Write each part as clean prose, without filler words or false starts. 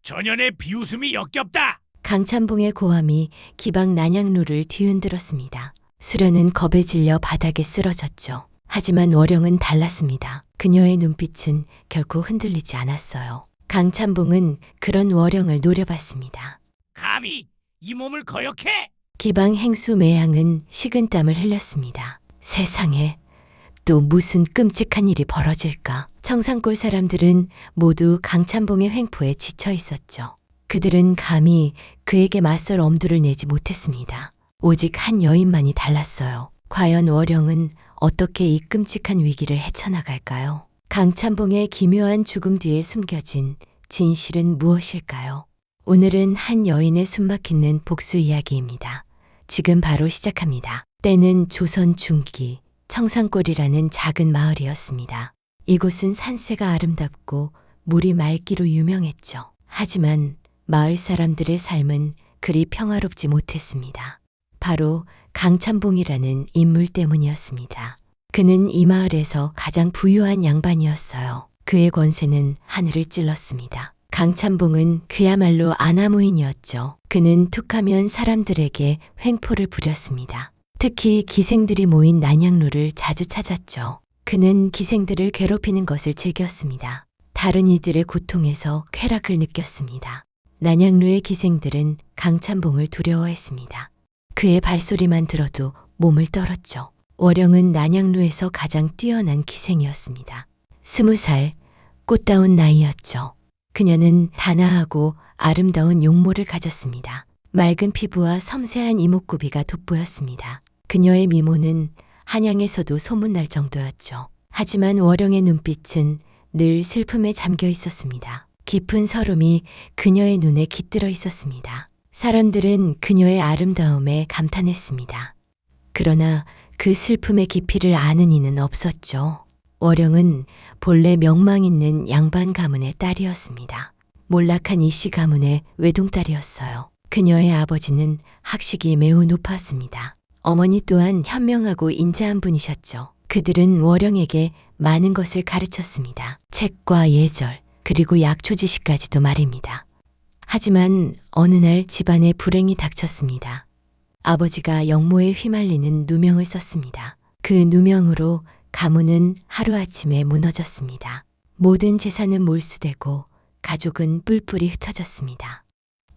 전현의 비웃음이 역겹다. 강찬봉의 고함이 기방 난양루를 뒤흔들었습니다. 수련은 겁에 질려 바닥에 쓰러졌죠. 하지만 월영은 달랐습니다. 그녀의 눈빛은 결코 흔들리지 않았어요. 강찬봉은 그런 월영을 노려봤습니다. 감히 이 몸을 거역해? 기방 행수 매양은 식은땀을 흘렸습니다. 세상에 또 무슨 끔찍한 일이 벌어질까? 청산골 사람들은 모두 강찬봉의 횡포에 지쳐 있었죠. 그들은 감히 그에게 맞설 엄두를 내지 못했습니다. 오직 한 여인만이 달랐어요. 과연 월영은 어떻게 이 끔찍한 위기를 헤쳐나갈까요? 강찬봉의 기묘한 죽음 뒤에 숨겨진 진실은 무엇일까요? 오늘은 한 여인의 숨막히는 복수 이야기입니다. 지금 바로 시작합니다. 때는 조선 중기 청산골이라는 작은 마을이었습니다. 이곳은 산세가 아름답고 물이 맑기로 유명했죠. 하지만 마을 사람들의 삶은 그리 평화롭지 못했습니다. 바로 강찬봉이라는 인물 때문이었습니다. 그는 이 마을에서 가장 부유한 양반이었어요. 그의 권세는 하늘을 찔렀습니다. 강찬봉은 그야말로 아나무인이었죠. 그는 툭하면 사람들에게 횡포를 부렸습니다. 특히 기생들이 모인 난양루를 자주 찾았죠. 그는 기생들을 괴롭히는 것을 즐겼습니다. 다른 이들의 고통에서 쾌락을 느꼈습니다. 난양루의 기생들은 강찬봉을 두려워했습니다. 그의 발소리만 들어도 몸을 떨었죠. 월영은 난양루에서 가장 뛰어난 기생이었습니다. 20살, 꽃다운 나이였죠. 그녀는 단아하고 아름다운 용모를 가졌습니다. 맑은 피부와 섬세한 이목구비가 돋보였습니다. 그녀의 미모는 한양에서도 소문날 정도였죠. 하지만 월영의 눈빛은 늘 슬픔에 잠겨 있었습니다. 깊은 서름이 그녀의 눈에 깃들어 있었습니다. 사람들은 그녀의 아름다움에 감탄했습니다. 그러나 그 슬픔의 깊이를 아는 이는 없었죠. 월영은 본래 명망 있는 양반 가문의 딸이었습니다. 몰락한 이씨 가문의 외동딸이었어요. 그녀의 아버지는 학식이 매우 높았습니다. 어머니 또한 현명하고 인자한 분이셨죠. 그들은 월영에게 많은 것을 가르쳤습니다. 책과 예절, 그리고 약초 지식까지도 말입니다. 하지만 어느 날 집안에 불행이 닥쳤습니다. 아버지가 역모에 휘말리는 누명을 썼습니다. 그 누명으로 가문은 하루아침에 무너졌습니다. 모든 재산은 몰수되고 가족은 뿔뿔이 흩어졌습니다.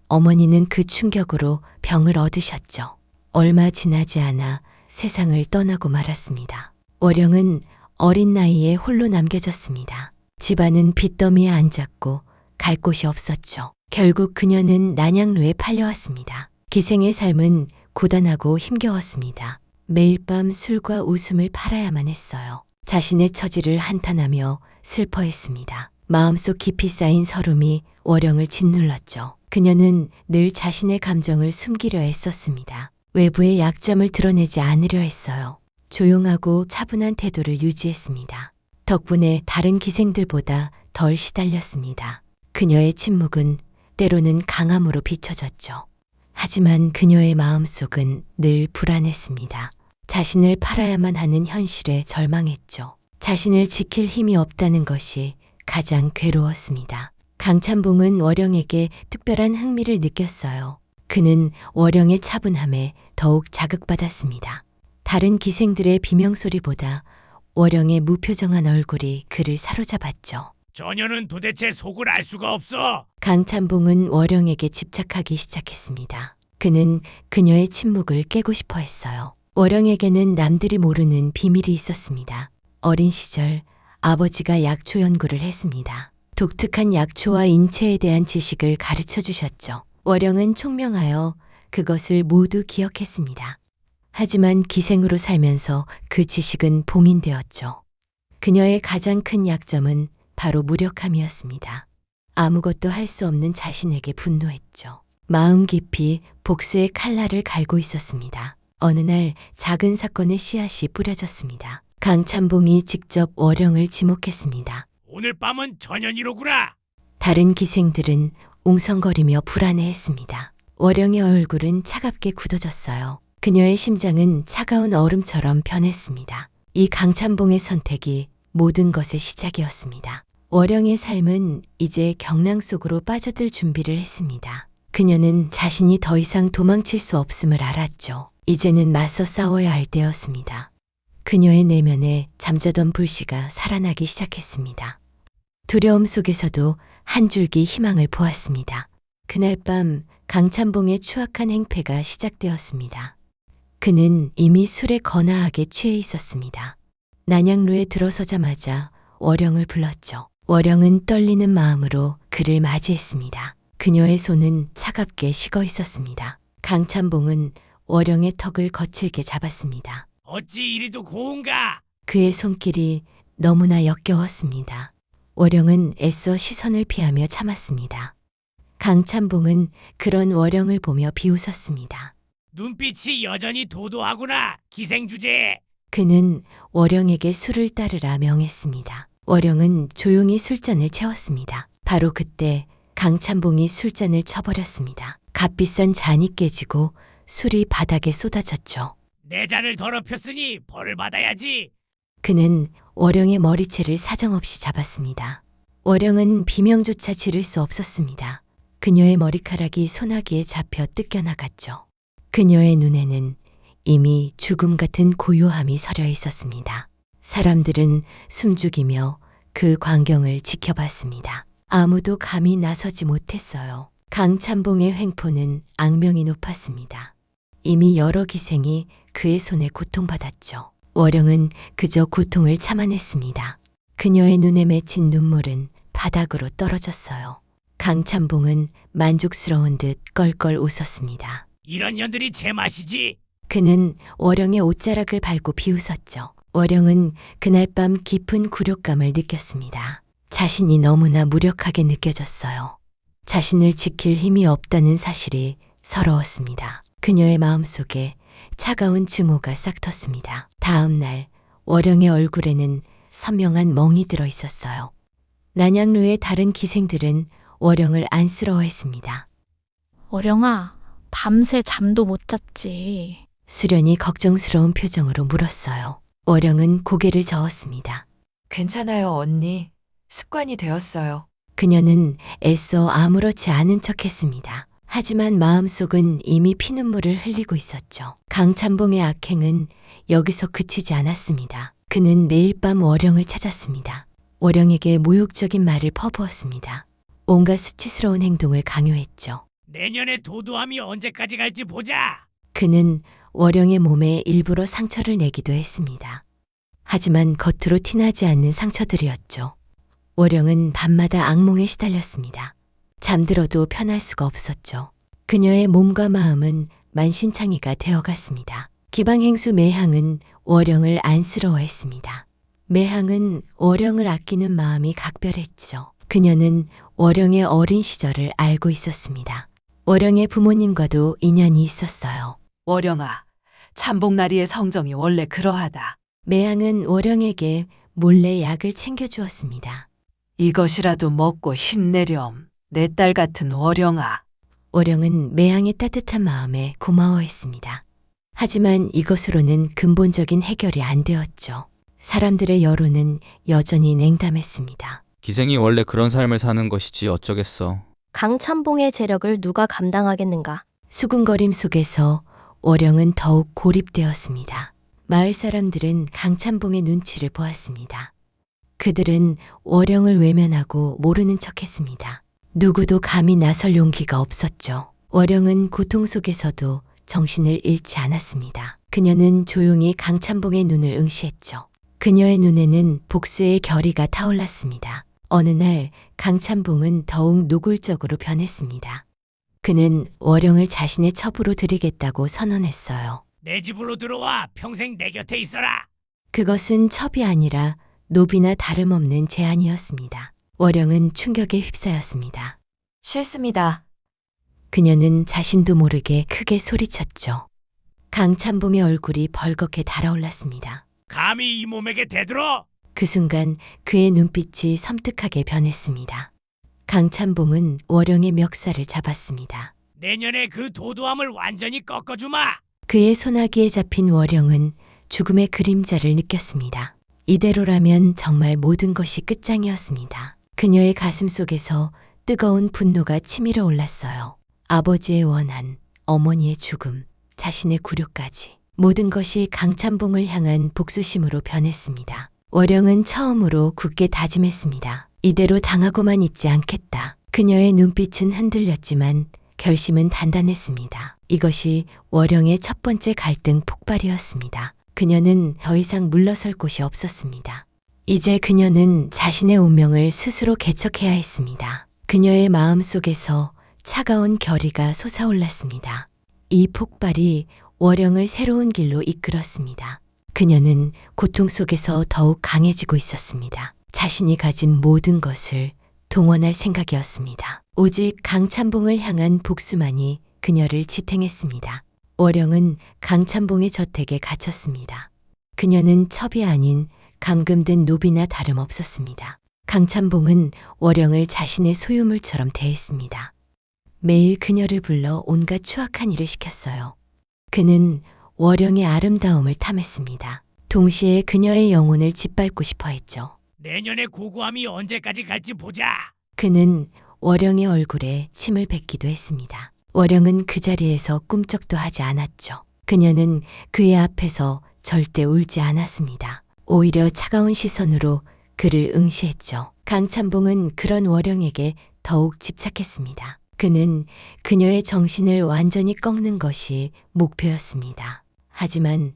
어머니는 그 충격으로 병을 얻으셨죠. 얼마 지나지 않아 세상을 떠나고 말았습니다. 월영은 어린 나이에 홀로 남겨졌습니다. 집안은 빚더미에 앉았고 갈 곳이 없었죠. 결국 그녀는 난양루에 팔려왔습니다. 기생의 삶은 고단하고 힘겨웠습니다. 매일 밤 술과 웃음을 팔아야만 했어요. 자신의 처지를 한탄하며 슬퍼했습니다. 마음속 깊이 쌓인 서름이 월영을 짓눌렀죠. 그녀는 늘 자신의 감정을 숨기려 애썼습니다. 외부의 약점을 드러내지 않으려 했어요. 조용하고 차분한 태도를 유지했습니다. 덕분에 다른 기생들보다 덜 시달렸습니다. 그녀의 침묵은 때로는 강함으로 비춰졌죠. 하지만 그녀의 마음속은 늘 불안했습니다. 자신을 팔아야만 하는 현실에 절망했죠. 자신을 지킬 힘이 없다는 것이 가장 괴로웠습니다. 강찬봉은 월영에게 특별한 흥미를 느꼈어요. 그는 월영의 차분함에 더욱 자극받았습니다. 다른 기생들의 비명소리보다 월영의 무표정한 얼굴이 그를 사로잡았죠. 전현은 도대체 속을 알 수가 없어. 강찬봉은 월영에게 집착하기 시작했습니다. 그는 그녀의 침묵을 깨고 싶어 했어요. 월영에게는 남들이 모르는 비밀이 있었습니다. 어린 시절 아버지가 약초 연구를 했습니다. 독특한 약초와 인체에 대한 지식을 가르쳐 주셨죠. 월영은 총명하여 그것을 모두 기억했습니다. 하지만 기생으로 살면서 그 지식은 봉인되었죠. 그녀의 가장 큰 약점은 바로 무력함이었습니다. 아무것도 할 수 없는 자신에게 분노했죠. 마음 깊이 복수의 칼날을 갈고 있었습니다. 어느 날 작은 사건의 씨앗이 뿌려졌습니다. 강찬봉이 직접 월영을 지목했습니다. 오늘 밤은 전현이로구나. 다른 기생들은 웅성거리며 불안해했습니다. 월영의 얼굴은 차갑게 굳어졌어요. 그녀의 심장은 차가운 얼음처럼 변했습니다. 이 강찬봉의 선택이 모든 것의 시작이었습니다. 월영의 삶은 이제 경랑 속으로 빠져들 준비를 했습니다. 그녀는 자신이 더 이상 도망칠 수 없음을 알았죠. 이제는 맞서 싸워야 할 때였습니다. 그녀의 내면에 잠자던 불씨가 살아나기 시작했습니다. 두려움 속에서도 한 줄기 희망을 보았습니다. 그날 밤 강찬봉의 추악한 행패가 시작되었습니다. 그는 이미 술에 거나하게 취해 있었습니다. 난양루에 들어서자마자 월영을 불렀죠. 월영은 떨리는 마음으로 그를 맞이했습니다. 그녀의 손은 차갑게 식어 있었습니다. 강찬봉은 월영의 턱을 거칠게 잡았습니다. 어찌 이리도 고운가? 그의 손길이 너무나 역겨웠습니다. 월영은 애써 시선을 피하며 참았습니다. 강찬봉은 그런 월영을 보며 비웃었습니다. 눈빛이 여전히 도도하구나, 기생주제. 그는 월영에게 술을 따르라 명했습니다. 월영은 조용히 술잔을 채웠습니다. 바로 그때 강찬봉이 술잔을 쳐버렸습니다. 값비싼 잔이 깨지고 술이 바닥에 쏟아졌죠. 내 잔을 더럽혔으니 벌을 받아야지. 그는 월영의 머리채를 사정없이 잡았습니다. 월영은 비명조차 지를 수 없었습니다. 그녀의 머리카락이 소나기에 잡혀 뜯겨나갔죠. 그녀의 눈에는 이미 죽음 같은 고요함이 서려 있었습니다. 사람들은 숨죽이며 그 광경을 지켜봤습니다. 아무도 감히 나서지 못했어요. 강찬봉의 횡포는 악명이 높았습니다. 이미 여러 기생이 그의 손에 고통받았죠. 월영은 그저 고통을 참아냈습니다. 그녀의 눈에 맺힌 눈물은 바닥으로 떨어졌어요. 강찬봉은 만족스러운 듯 껄껄 웃었습니다. 이런 년들이 제맛이지. 그는 월영의 옷자락을 밟고 비웃었죠. 월영은 그날 밤 깊은 굴욕감을 느꼈습니다. 자신이 너무나 무력하게 느껴졌어요. 자신을 지킬 힘이 없다는 사실이 서러웠습니다. 그녀의 마음속에 차가운 증오가 싹 텄습니다. 다음 날 월영의 얼굴에는 선명한 멍이 들어 있었어요. 난양루의 다른 기생들은 월영을 안쓰러워했습니다. 월영아, 밤새 잠도 못 잤지. 수련이 걱정스러운 표정으로 물었어요. 월영은 고개를 저었습니다. 괜찮아요, 언니. 습관이 되었어요. 그녀는 애써 아무렇지 않은 척했습니다. 하지만 마음속은 이미 피눈물을 흘리고 있었죠. 강찬봉의 악행은 여기서 그치지 않았습니다. 그는 매일 밤 월영을 찾았습니다. 월영에게 모욕적인 말을 퍼부었습니다. 온갖 수치스러운 행동을 강요했죠. 내년의 도도함이 언제까지 갈지 보자. 그는 월영의 몸에 일부러 상처를 내기도 했습니다. 하지만 겉으로 티나지 않는 상처들이었죠. 월영은 밤마다 악몽에 시달렸습니다. 잠들어도 편할 수가 없었죠. 그녀의 몸과 마음은 만신창이가 되어갔습니다. 기방행수 매향은 월영을 안쓰러워했습니다. 매향은 월영을 아끼는 마음이 각별했죠. 그녀는 월영의 어린 시절을 알고 있었습니다. 월영의 부모님과도 인연이 있었어요. 월영아, 참복나리의 성정이 원래 그러하다. 매향은 월영에게 몰래 약을 챙겨주었습니다. 이것이라도 먹고 힘내렴. 내 딸 같은 월영아. 월영은 매향의 따뜻한 마음에 고마워했습니다. 하지만 이것으로는 근본적인 해결이 안 되었죠. 사람들의 여론은 여전히 냉담했습니다. 기생이 원래 그런 삶을 사는 것이지 어쩌겠어. 강찬봉의 재력을 누가 감당하겠는가? 수군거림 속에서 월영은 더욱 고립되었습니다. 마을 사람들은 강찬봉의 눈치를 보았습니다. 그들은 월영을 외면하고 모르는 척했습니다. 누구도 감히 나설 용기가 없었죠. 월영은 고통 속에서도 정신을 잃지 않았습니다. 그녀는 조용히 강찬봉의 눈을 응시했죠. 그녀의 눈에는 복수의 결의가 타올랐습니다. 어느 날 강찬봉은 더욱 노골적으로 변했습니다. 그는 월영을 자신의 첩으로 들이겠다고 선언했어요. 내 집으로 들어와 평생 내 곁에 있어라. 그것은 첩이 아니라 노비나 다름없는 제안이었습니다. 월영은 충격에 휩싸였습니다. 싫습니다. 그녀는 자신도 모르게 크게 소리쳤죠. 강찬봉의 얼굴이 벌겋게 달아올랐습니다. 감히 이 몸에게 대들어. 그 순간 그의 눈빛이 섬뜩하게 변했습니다. 강찬봉은 월영의 멱살을 잡았습니다. 내년에 그 도도함을 완전히 꺾어주마. 그의 소나기에 잡힌 월영은 죽음의 그림자를 느꼈습니다. 이대로라면 정말 모든 것이 끝장이었습니다. 그녀의 가슴 속에서 뜨거운 분노가 치밀어 올랐어요. 아버지의 원한, 어머니의 죽음, 자신의 굴욕까지 모든 것이 강찬봉을 향한 복수심으로 변했습니다. 월영은 처음으로 굳게 다짐했습니다. 이대로 당하고만 있지 않겠다. 그녀의 눈빛은 흔들렸지만 결심은 단단했습니다. 이것이 월영의 첫 번째 갈등 폭발이었습니다. 그녀는 더 이상 물러설 곳이 없었습니다. 이제 그녀는 자신의 운명을 스스로 개척해야 했습니다. 그녀의 마음 속에서 차가운 결의가 솟아올랐습니다. 이 폭발이 월영을 새로운 길로 이끌었습니다. 그녀는 고통 속에서 더욱 강해지고 있었습니다. 자신이 가진 모든 것을 동원할 생각이었습니다. 오직 강찬봉을 향한 복수만이 그녀를 지탱했습니다. 월영은 강찬봉의 저택에 갇혔습니다. 그녀는 첩이 아닌 감금된 노비나 다름없었습니다. 강찬봉은 월영을 자신의 소유물처럼 대했습니다. 매일 그녀를 불러 온갖 추악한 일을 시켰어요. 그는 월영의 아름다움을 탐했습니다. 동시에 그녀의 영혼을 짓밟고 싶어 했죠. 내년의 고고함이 언제까지 갈지 보자. 그는 월영의 얼굴에 침을 뱉기도 했습니다. 월영은 그 자리에서 꿈쩍도 하지 않았죠. 그녀는 그의 앞에서 절대 울지 않았습니다. 오히려 차가운 시선으로 그를 응시했죠. 강찬봉은 그런 월영에게 더욱 집착했습니다. 그는 그녀의 정신을 완전히 꺾는 것이 목표였습니다. 하지만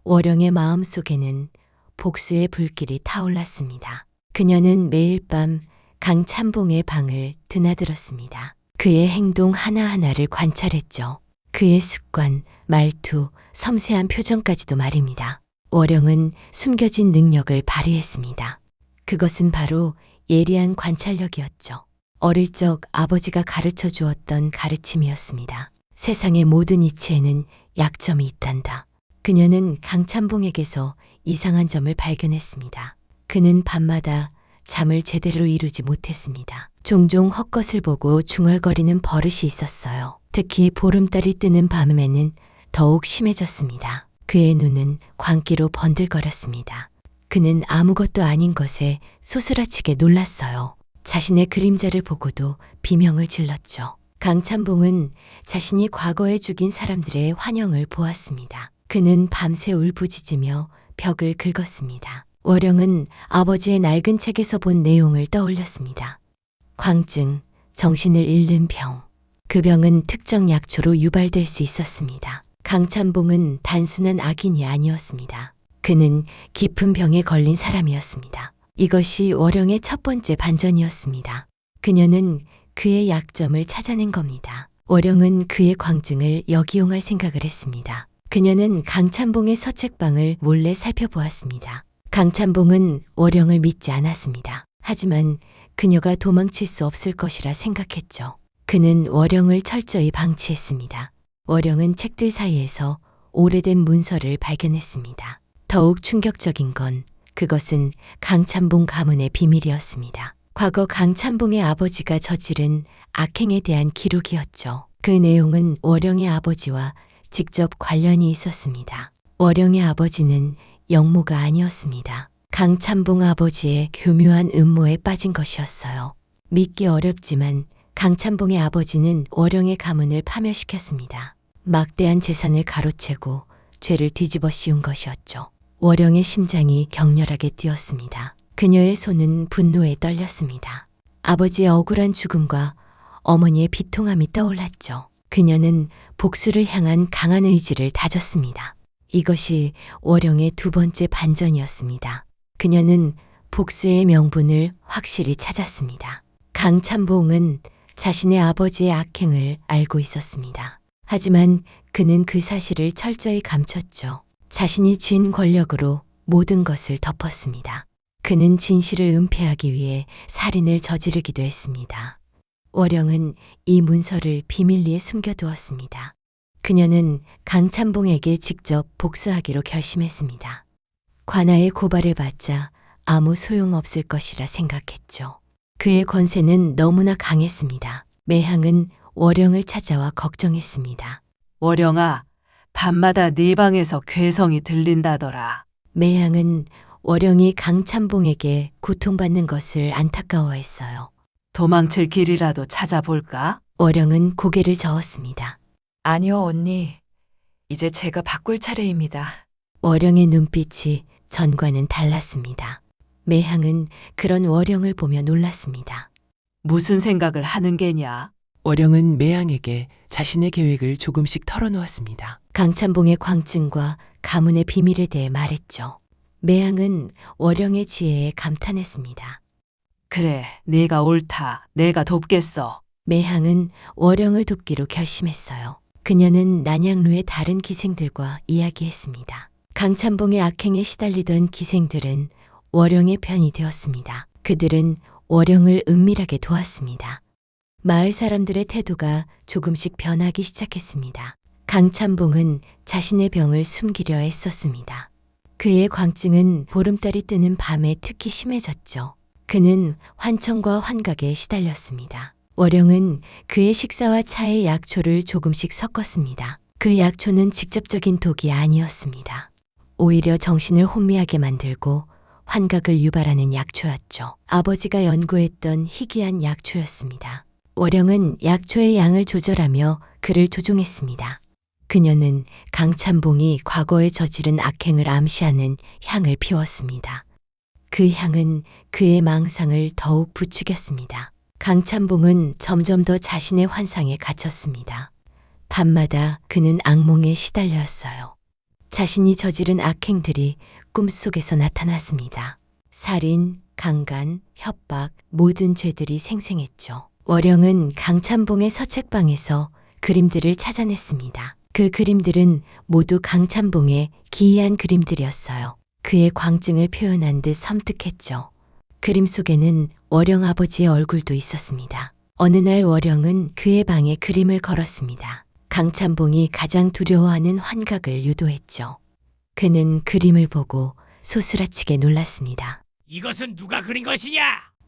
월영의 마음 속에는 복수의 불길이 타올랐습니다. 그녀는 매일 밤 강찬봉의 방을 드나들었습니다. 그의 행동 하나하나를 관찰했죠. 그의 습관, 말투, 섬세한 표정까지도 말입니다. 월영은 숨겨진 능력을 발휘했습니다. 그것은 바로 예리한 관찰력이었죠. 어릴 적 아버지가 가르쳐 주었던 가르침이었습니다. 세상의 모든 이치에는 약점이 있단다. 그녀는 강찬봉에게서 이상한 점을 발견했습니다. 그는 밤마다 잠을 제대로 이루지 못했습니다. 종종 헛것을 보고 중얼거리는 버릇이 있었어요. 특히 보름달이 뜨는 밤에는 더욱 심해졌습니다. 그의 눈은 광기로 번들거렸습니다. 그는 아무것도 아닌 것에 소스라치게 놀랐어요. 자신의 그림자를 보고도 비명을 질렀죠. 강찬봉은 자신이 과거에 죽인 사람들의 환영을 보았습니다. 그는 밤새 울부짖으며 벽을 긁었습니다. 월영은 아버지의 낡은 책에서 본 내용을 떠올렸습니다. 광증, 정신을 잃는 병. 그 병은 특정 약초로 유발될 수 있었습니다. 강찬봉은 단순한 악인이 아니었습니다. 그는 깊은 병에 걸린 사람이었습니다. 이것이 월영의 첫 번째 반전이었습니다. 그녀는 그의 약점을 찾아낸 겁니다. 월영은 그의 광증을 역이용할 생각을 했습니다. 그녀는 강찬봉의 서책방을 몰래 살펴보았습니다. 강찬봉은 월영을 믿지 않았습니다. 하지만 그녀가 도망칠 수 없을 것이라 생각했죠. 그는 월영을 철저히 방치했습니다. 월영은 책들 사이에서 오래된 문서를 발견했습니다. 더욱 충격적인 건 그것은 강찬봉 가문의 비밀이었습니다. 과거 강찬봉의 아버지가 저지른 악행에 대한 기록이었죠. 그 내용은 월영의 아버지와 직접 관련이 있었습니다. 월영의 아버지는 영모가 아니었습니다. 강찬봉 아버지의 교묘한 음모에 빠진 것이었어요. 믿기 어렵지만 강찬봉의 아버지는 월영의 가문을 파멸시켰습니다. 막대한 재산을 가로채고 죄를 뒤집어 씌운 것이었죠. 월영의 심장이 격렬하게 뛰었습니다. 그녀의 손은 분노에 떨렸습니다. 아버지의 억울한 죽음과 어머니의 비통함이 떠올랐죠. 그녀는 복수를 향한 강한 의지를 다졌습니다. 이것이 월영의 두 번째 반전이었습니다. 그녀는 복수의 명분을 확실히 찾았습니다. 강찬봉은 자신의 아버지의 악행을 알고 있었습니다. 하지만 그는 그 사실을 철저히 감췄죠. 자신이 쥔 권력으로 모든 것을 덮었습니다. 그는 진실을 은폐하기 위해 살인을 저지르기도 했습니다. 월영은 이 문서를 비밀리에 숨겨두었습니다. 그녀는 강찬봉에게 직접 복수하기로 결심했습니다. 관아의 고발을 받자 아무 소용없을 것이라 생각했죠. 그의 권세는 너무나 강했습니다. 매향은 월영을 찾아와 걱정했습니다. 월영아, 밤마다 네 방에서 괴성이 들린다더라. 매향은 월영이 강찬봉에게 고통받는 것을 안타까워했어요. 도망칠 길이라도 찾아볼까? 월영은 고개를 저었습니다. 아니요, 언니. 이제 제가 바꿀 차례입니다. 월영의 눈빛이 전과는 달랐습니다. 매향은 그런 월영을 보며 놀랐습니다. 무슨 생각을 하는 게냐? 월영은 매양에게 자신의 계획을 조금씩 털어놓았습니다. 강찬봉의 광증과 가문의 비밀에 대해 말했죠. 매향은 월영의 지혜에 감탄했습니다. 그래, 네가 옳다. 내가 돕겠어. 매향은 월영을 돕기로 결심했어요. 그녀는 난양루의 다른 기생들과 이야기했습니다. 강찬봉의 악행에 시달리던 기생들은 월영의 편이 되었습니다. 그들은 월영을 은밀하게 도왔습니다. 마을 사람들의 태도가 조금씩 변하기 시작했습니다. 강찬봉은 자신의 병을 숨기려 애썼습니다. 그의 광증은 보름달이 뜨는 밤에 특히 심해졌죠. 그는 환청과 환각에 시달렸습니다. 월영은 그의 식사와 차에 약초를 조금씩 섞었습니다. 그 약초는 직접적인 독이 아니었습니다. 오히려 정신을 혼미하게 만들고 환각을 유발하는 약초였죠. 아버지가 연구했던 희귀한 약초였습니다. 월영은 약초의 양을 조절하며 그를 조종했습니다. 그녀는 강찬봉이 과거에 저지른 악행을 암시하는 향을 피웠습니다. 그 향은 그의 망상을 더욱 부추겼습니다. 강찬봉은 점점 더 자신의 환상에 갇혔습니다. 밤마다 그는 악몽에 시달렸어요. 자신이 저지른 악행들이 꿈속에서 나타났습니다. 살인, 강간, 협박, 모든 죄들이 생생했죠. 월영은 강찬봉의 서책방에서 그림들을 찾아냈습니다. 그 그림들은 모두 강찬봉의 기이한 그림들이었어요. 그의 광증을 표현한 듯 섬뜩했죠. 그림 속에는 월영 아버지의 얼굴도 있었습니다. 어느 날 월영은 그의 방에 그림을 걸었습니다. 강찬봉이 가장 두려워하는 환각을 유도했죠. 그는 그림을 보고 소스라치게 놀랐습니다. 이것은 누가 그린 것이냐?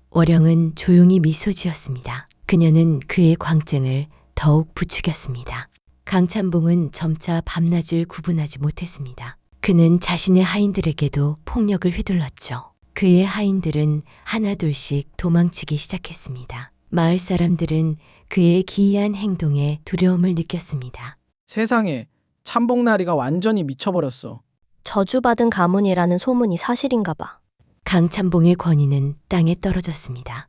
월영은 조용히 미소 지었습니다. 그녀는 그의 광증을 더욱 부추겼습니다. 강찬봉은 점차 밤낮을 구분하지 못했습니다. 그는 자신의 하인들에게도 폭력을 휘둘렀죠. 그의 하인들은 하나둘씩 도망치기 시작했습니다. 마을 사람들은 그의 기이한 행동에 두려움을 느꼈습니다. 세상에, 참복나리가 완전히 미쳐버렸어. 저주받은 가문이라는 소문이 사실인가 봐. 강찬봉의 권위는 땅에 떨어졌습니다.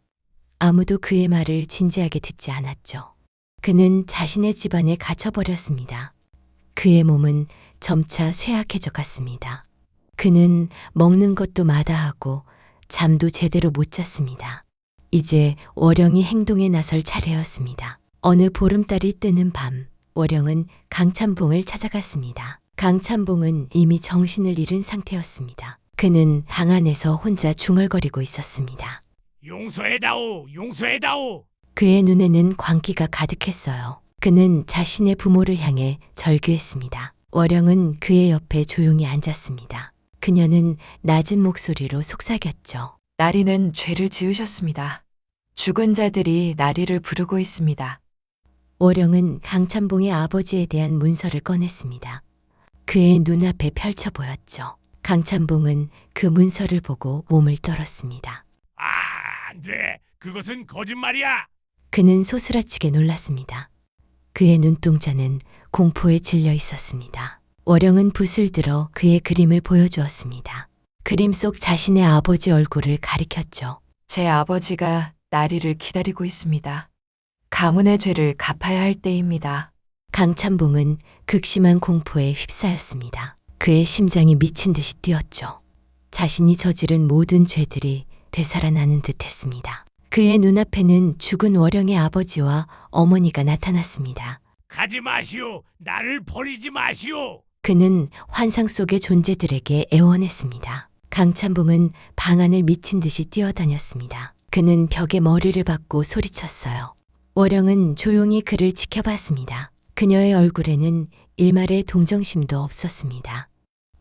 아무도 그의 말을 진지하게 듣지 않았죠. 그는 자신의 집안에 갇혀버렸습니다. 그의 몸은 점차 쇠약해져 갔습니다. 그는 먹는 것도 마다하고 잠도 제대로 못 잤습니다. 이제 월영이 행동에 나설 차례였습니다. 어느 보름달이 뜨는 밤, 월영은 강찬봉을 찾아갔습니다. 강찬봉은 이미 정신을 잃은 상태였습니다. 그는 방 안에서 혼자 중얼거리고 있었습니다. 용서해다오, 용서해다오. 그의 눈에는 광기가 가득했어요. 그는 자신의 부모를 향해 절규했습니다. 월영은 그의 옆에 조용히 앉았습니다. 그녀는 낮은 목소리로 속삭였죠. 나리는 죄를 지으셨습니다. 죽은 자들이 나리를 부르고 있습니다. 월영은 강찬봉의 아버지에 대한 문서를 꺼냈습니다. 그의 눈앞에 펼쳐 보였죠. 강찬봉은 그 문서를 보고 몸을 떨었습니다. 아, 안 돼. 그것은 거짓말이야. 그는 소스라치게 놀랐습니다. 그의 눈동자는 공포에 질려 있었습니다. 월영은 붓을 들어 그의 그림을 보여주었습니다. 그림 속 자신의 아버지 얼굴을 가리켰죠. 제 아버지가 나리를 기다리고 있습니다. 가문의 죄를 갚아야 할 때입니다. 강찬봉은 극심한 공포에 휩싸였습니다. 그의 심장이 미친 듯이 뛰었죠. 자신이 저지른 모든 죄들이 되살아나는 듯했습니다. 그의 눈앞에는 죽은 월영의 아버지와 어머니가 나타났습니다. 가지 마시오. 나를 버리지 마시오. 그는 환상 속의 존재들에게 애원했습니다. 강찬봉은 방 안을 미친 듯이 뛰어다녔습니다. 그는 벽에 머리를 박고 소리쳤어요. 월영은 조용히 그를 지켜봤습니다. 그녀의 얼굴에는 일말의 동정심도 없었습니다.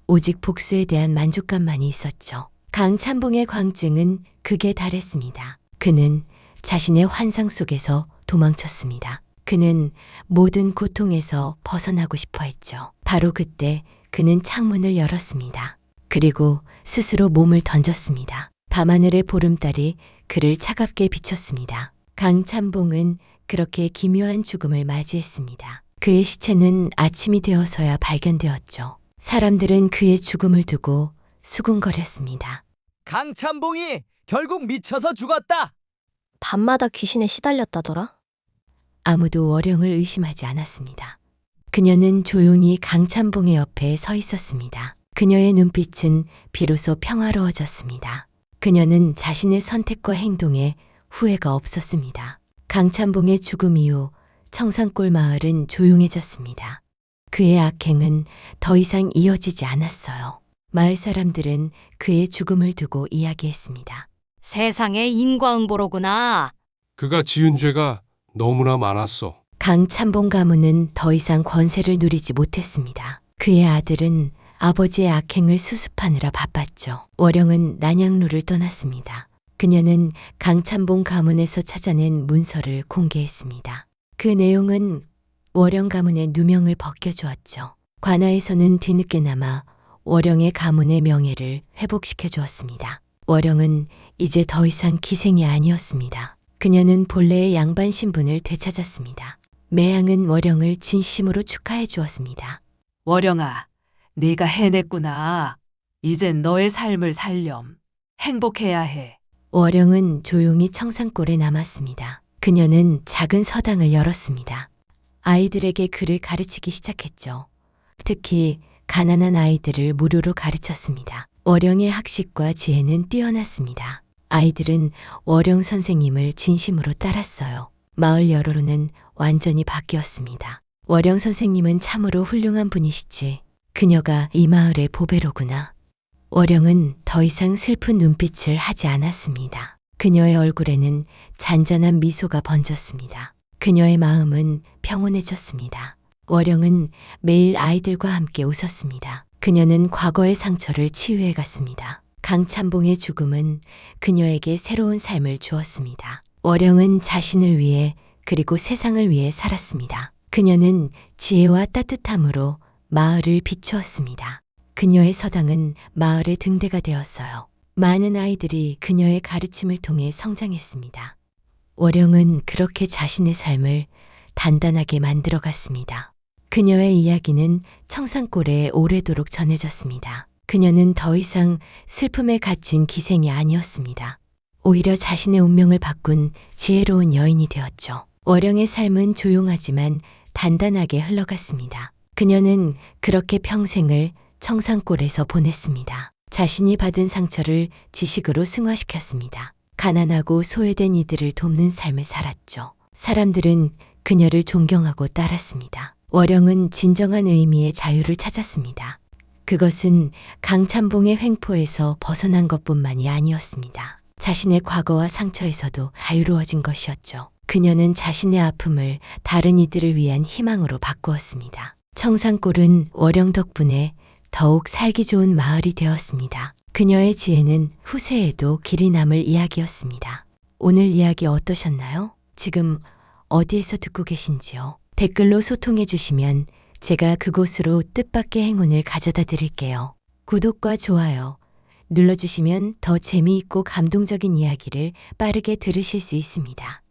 오직 복수에 대한 만족감만이 있었죠. 강찬봉의 광증은 극에 달했습니다. 그는 자신의 환상 속에서 도망쳤습니다. 그는 모든 고통에서 벗어나고 싶어 했죠. 바로 그때 그는 창문을 열었습니다. 그리고 스스로 몸을 던졌습니다. 밤하늘의 보름달이 그를 차갑게 비췄습니다. 강찬봉은 그렇게 기묘한 죽음을 맞이했습니다. 그의 시체는 아침이 되어서야 발견되었죠. 사람들은 그의 죽음을 두고 수군거렸습니다. 강찬봉이 결국 미쳐서 죽었다. 밤마다 귀신에 시달렸다더라. 아무도 월영을 의심하지 않았습니다. 그녀는 조용히 강찬봉의 옆에 서 있었습니다. 그녀의 눈빛은 비로소 평화로워졌습니다. 그녀는 자신의 선택과 행동에 후회가 없었습니다. 강찬봉의 죽음 이후 청산골 마을은 조용해졌습니다. 그의 악행은 더 이상 이어지지 않았어요. 마을 사람들은 그의 죽음을 두고 이야기했습니다. 세상의 인과응보로구나. 그가 지은 죄가 너무나 많았어. 강찬봉 가문은 더 이상 권세를 누리지 못했습니다. 그의 아들은 아버지의 악행을 수습하느라 바빴죠. 월영은 난양루를 떠났습니다. 그녀는 강찬봉 가문에서 찾아낸 문서를 공개했습니다. 그 내용은 월영 가문의 누명을 벗겨주었죠. 관아에서는 뒤늦게나마 월영의 가문의 명예를 회복시켜 주었습니다. 월영은 이제 더 이상 기생이 아니었습니다. 그녀는 본래의 양반 신분을 되찾았습니다. 매양은 월영을 진심으로 축하해 주었습니다. 월영아, 네가 해냈구나. 이젠 너의 삶을 살렴. 행복해야 해. 월영은 조용히 청산골에 남았습니다. 그녀는 작은 서당을 열었습니다. 아이들에게 글을 가르치기 시작했죠. 특히 가난한 아이들을 무료로 가르쳤습니다. 월영의 학식과 지혜는 뛰어났습니다. 아이들은 월영 선생님을 진심으로 따랐어요. 마을 여론은 완전히 바뀌었습니다. 월영 선생님은 참으로 훌륭한 분이시지. 그녀가 이 마을의 보배로구나. 월영은 더 이상 슬픈 눈빛을 하지 않았습니다. 그녀의 얼굴에는 잔잔한 미소가 번졌습니다. 그녀의 마음은 평온해졌습니다. 월영은 매일 아이들과 함께 웃었습니다. 그녀는 과거의 상처를 치유해 갔습니다. 강찬봉의 죽음은 그녀에게 새로운 삶을 주었습니다. 월영은 자신을 위해 그리고 세상을 위해 살았습니다. 그녀는 지혜와 따뜻함으로 마을을 비추었습니다. 그녀의 서당은 마을의 등대가 되었어요. 많은 아이들이 그녀의 가르침을 통해 성장했습니다. 월영은 그렇게 자신의 삶을 단단하게 만들어갔습니다. 그녀의 이야기는 청산골에 오래도록 전해졌습니다. 그녀는 더 이상 슬픔에 갇힌 기생이 아니었습니다. 오히려 자신의 운명을 바꾼 지혜로운 여인이 되었죠. 월영의 삶은 조용하지만 단단하게 흘러갔습니다. 그녀는 그렇게 평생을 청산골에서 보냈습니다. 자신이 받은 상처를 지식으로 승화시켰습니다. 가난하고 소외된 이들을 돕는 삶을 살았죠. 사람들은 그녀를 존경하고 따랐습니다. 월영은 진정한 의미의 자유를 찾았습니다. 그것은 강찬봉의 횡포에서 벗어난 것뿐만이 아니었습니다. 자신의 과거와 상처에서도 자유로워진 것이었죠. 그녀는 자신의 아픔을 다른 이들을 위한 희망으로 바꾸었습니다. 청산골은 월영 덕분에 더욱 살기 좋은 마을이 되었습니다. 그녀의 지혜는 후세에도 길이 남을 이야기였습니다. 오늘 이야기 어떠셨나요? 지금 어디에서 듣고 계신지요? 댓글로 소통해 주시면 제가 그곳으로 뜻밖의 행운을 가져다 드릴게요. 구독과 좋아요 눌러주시면 더 재미있고 감동적인 이야기를 빠르게 들으실 수 있습니다.